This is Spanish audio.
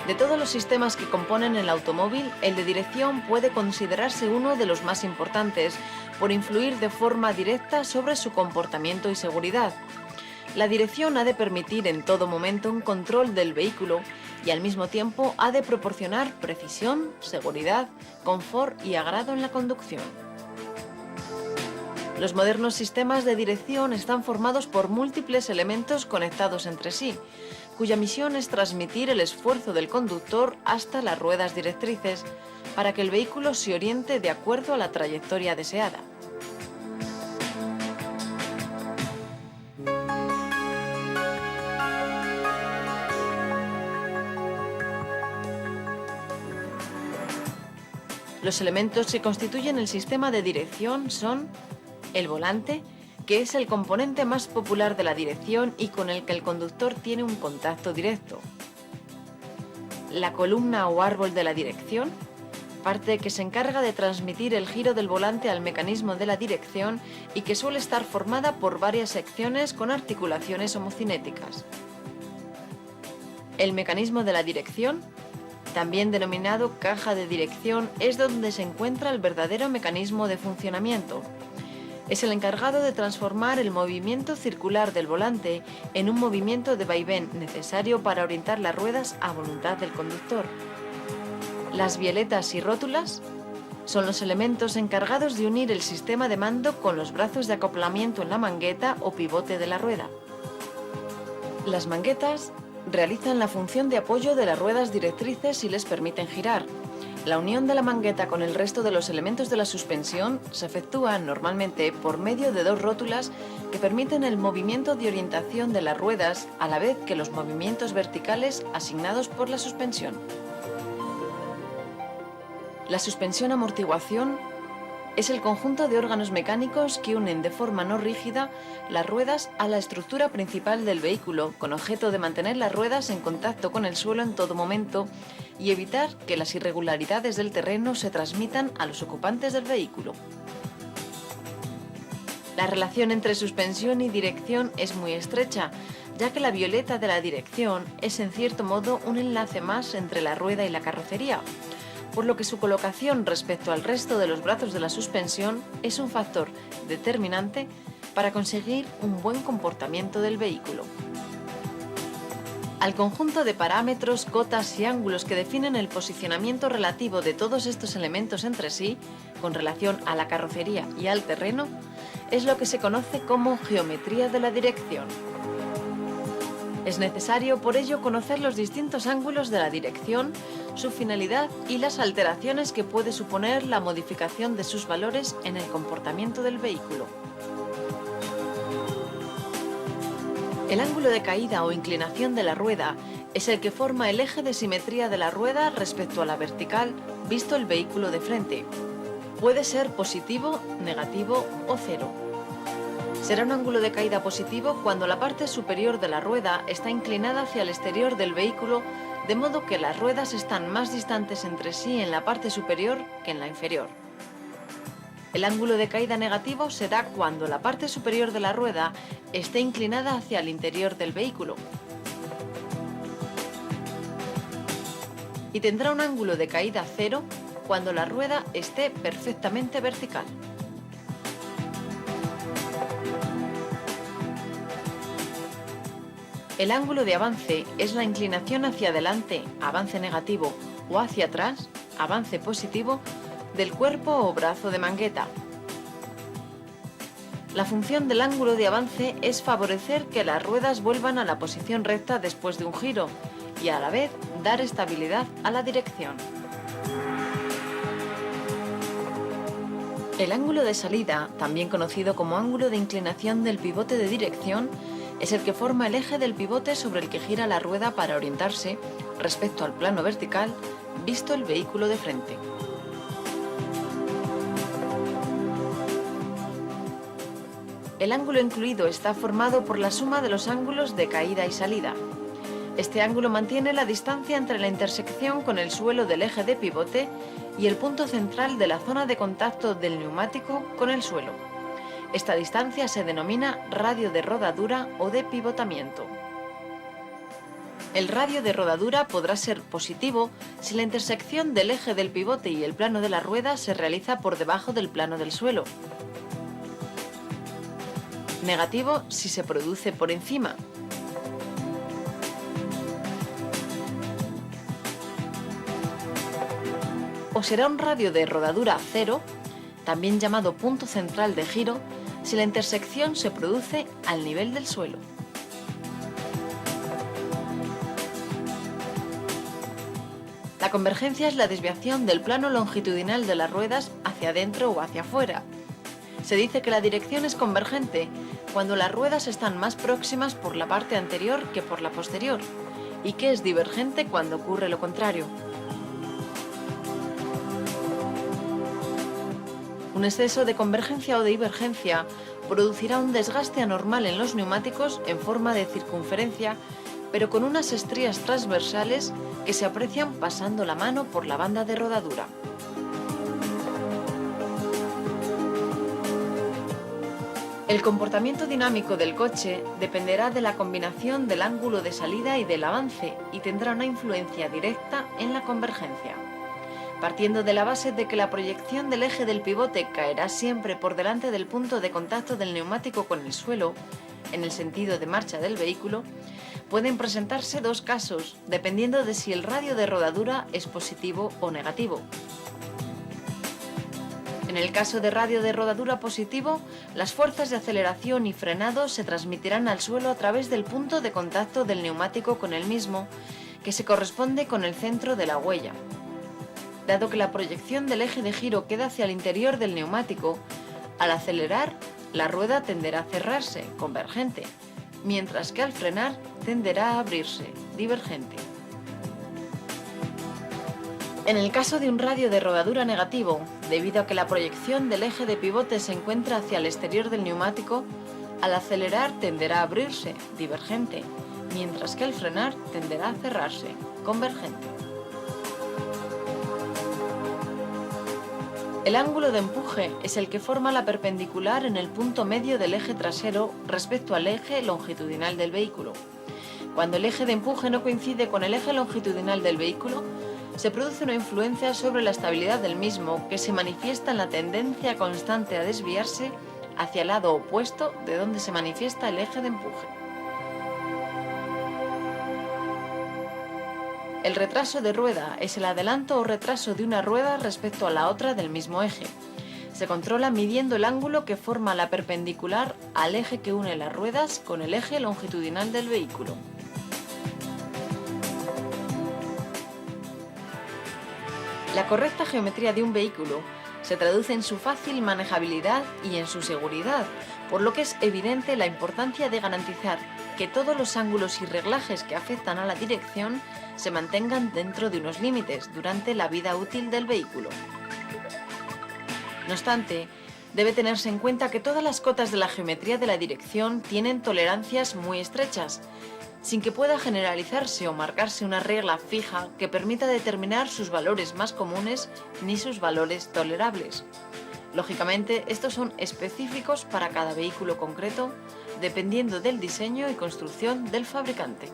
De todos los sistemas que componen el automóvil, el de dirección puede considerarse uno de los más importantes, por influir de forma directa sobre su comportamiento y seguridad. La dirección ha de permitir en todo momento un control del vehículo y al mismo tiempo ha de proporcionar precisión, seguridad, confort y agrado en la conducción. Los modernos sistemas de dirección están formados por múltiples elementos conectados entre sí, cuya misión es transmitir el esfuerzo del conductor hasta las ruedas directrices para que el vehículo se oriente de acuerdo a la trayectoria deseada. Los elementos que constituyen el sistema de dirección son el volante, que es el componente más popular de la dirección y con el que el conductor tiene un contacto directo. La columna o árbol de la dirección, parte que se encarga de transmitir el giro del volante al mecanismo de la dirección y que suele estar formada por varias secciones con articulaciones homocinéticas. El mecanismo de la dirección, también denominado caja de dirección, es donde se encuentra el verdadero mecanismo de funcionamiento. Es el encargado de transformar el movimiento circular del volante en un movimiento de vaivén necesario para orientar las ruedas a voluntad del conductor. Las bieletas y rótulas son los elementos encargados de unir el sistema de mando con los brazos de acoplamiento en la mangueta o pivote de la rueda. Las manguetas realizan la función de apoyo de las ruedas directrices y les permiten girar. La unión de la mangueta con el resto de los elementos de la suspensión se efectúa normalmente por medio de dos rótulas que permiten el movimiento de orientación de las ruedas a la vez que los movimientos verticales asignados por la suspensión. La suspensión amortiguación es el conjunto de órganos mecánicos que unen de forma no rígida las ruedas a la estructura principal del vehículo, con objeto de mantener las ruedas en contacto con el suelo en todo momento y evitar que las irregularidades del terreno se transmitan a los ocupantes del vehículo. La relación entre suspensión y dirección es muy estrecha, ya que la violeta de la dirección es en cierto modo un enlace más entre la rueda y la carrocería, por lo que su colocación respecto al resto de los brazos de la suspensión es un factor determinante para conseguir un buen comportamiento del vehículo. Al conjunto de parámetros, cotas y ángulos que definen el posicionamiento relativo de todos estos elementos entre sí, con relación a la carrocería y al terreno, es lo que se conoce como geometría de la dirección. Es necesario, por ello, conocer los distintos ángulos de la dirección, su finalidad y las alteraciones que puede suponer la modificación de sus valores en el comportamiento del vehículo. El ángulo de caída o inclinación de la rueda es el que forma el eje de simetría de la rueda respecto a la vertical, visto el vehículo de frente. Puede ser positivo, negativo o cero. Será un ángulo de caída positivo cuando la parte superior de la rueda está inclinada hacia el exterior del vehículo, de modo que las ruedas están más distantes entre sí en la parte superior que en la inferior. El ángulo de caída negativo se da cuando la parte superior de la rueda esté inclinada hacia el interior del vehículo. Y tendrá un ángulo de caída cero cuando la rueda esté perfectamente vertical. El ángulo de avance es la inclinación hacia adelante, avance negativo, o hacia atrás, avance positivo, del cuerpo o brazo de mangueta. La función del ángulo de avance es favorecer que las ruedas vuelvan a la posición recta después de un giro y a la vez dar estabilidad a la dirección. El ángulo de salida, también conocido como ángulo de inclinación del pivote de dirección, es el que forma el eje del pivote sobre el que gira la rueda para orientarse respecto al plano vertical, visto el vehículo de frente. El ángulo incluido está formado por la suma de los ángulos de caída y salida. Este ángulo mantiene la distancia entre la intersección con el suelo del eje de pivote y el punto central de la zona de contacto del neumático con el suelo. Esta distancia se denomina radio de rodadura o de pivotamiento. El radio de rodadura podrá ser positivo si la intersección del eje del pivote y el plano de la rueda se realiza por debajo del plano del suelo. Negativo si se produce por encima. O será un radio de rodadura cero, también llamado punto central de giro, si la intersección se produce al nivel del suelo. La convergencia es la desviación del plano longitudinal de las ruedas hacia adentro o hacia afuera. Se dice que la dirección es convergente cuando las ruedas están más próximas por la parte anterior que por la posterior, y que es divergente cuando ocurre lo contrario. Un exceso de convergencia o de divergencia producirá un desgaste anormal en los neumáticos en forma de circunferencia, pero con unas estrías transversales que se aprecian pasando la mano por la banda de rodadura. El comportamiento dinámico del coche dependerá de la combinación del ángulo de salida y del avance y tendrá una influencia directa en la convergencia. Partiendo de la base de que la proyección del eje del pivote caerá siempre por delante del punto de contacto del neumático con el suelo, en el sentido de marcha del vehículo, pueden presentarse dos casos, dependiendo de si el radio de rodadura es positivo o negativo. En el caso de radio de rodadura positivo, las fuerzas de aceleración y frenado se transmitirán al suelo a través del punto de contacto del neumático con el mismo, que se corresponde con el centro de la huella. Dado que la proyección del eje de giro queda hacia el interior del neumático, al acelerar, la rueda tenderá a cerrarse, convergente, mientras que al frenar tenderá a abrirse, divergente. En el caso de un radio de rodadura negativo, debido a que la proyección del eje de pivote se encuentra hacia el exterior del neumático, al acelerar tenderá a abrirse, divergente, mientras que al frenar tenderá a cerrarse, convergente. El ángulo de empuje es el que forma la perpendicular en el punto medio del eje trasero respecto al eje longitudinal del vehículo. Cuando el eje de empuje no coincide con el eje longitudinal del vehículo, se produce una influencia sobre la estabilidad del mismo que se manifiesta en la tendencia constante a desviarse hacia el lado opuesto de donde se manifiesta el eje de empuje. El retraso de rueda es el adelanto o retraso de una rueda respecto a la otra del mismo eje. Se controla midiendo el ángulo que forma la perpendicular al eje que une las ruedas con el eje longitudinal del vehículo. La correcta geometría de un vehículo se traduce en su fácil manejabilidad y en su seguridad, por lo que es evidente la importancia de garantizar que todos los ángulos y reglajes que afectan a la dirección se mantengan dentro de unos límites durante la vida útil del vehículo. No obstante, debe tenerse en cuenta que todas las cotas de la geometría de la dirección tienen tolerancias muy estrechas, sin que pueda generalizarse o marcarse una regla fija que permita determinar sus valores más comunes ni sus valores tolerables. Lógicamente, estos son específicos para cada vehículo concreto, dependiendo del diseño y construcción del fabricante.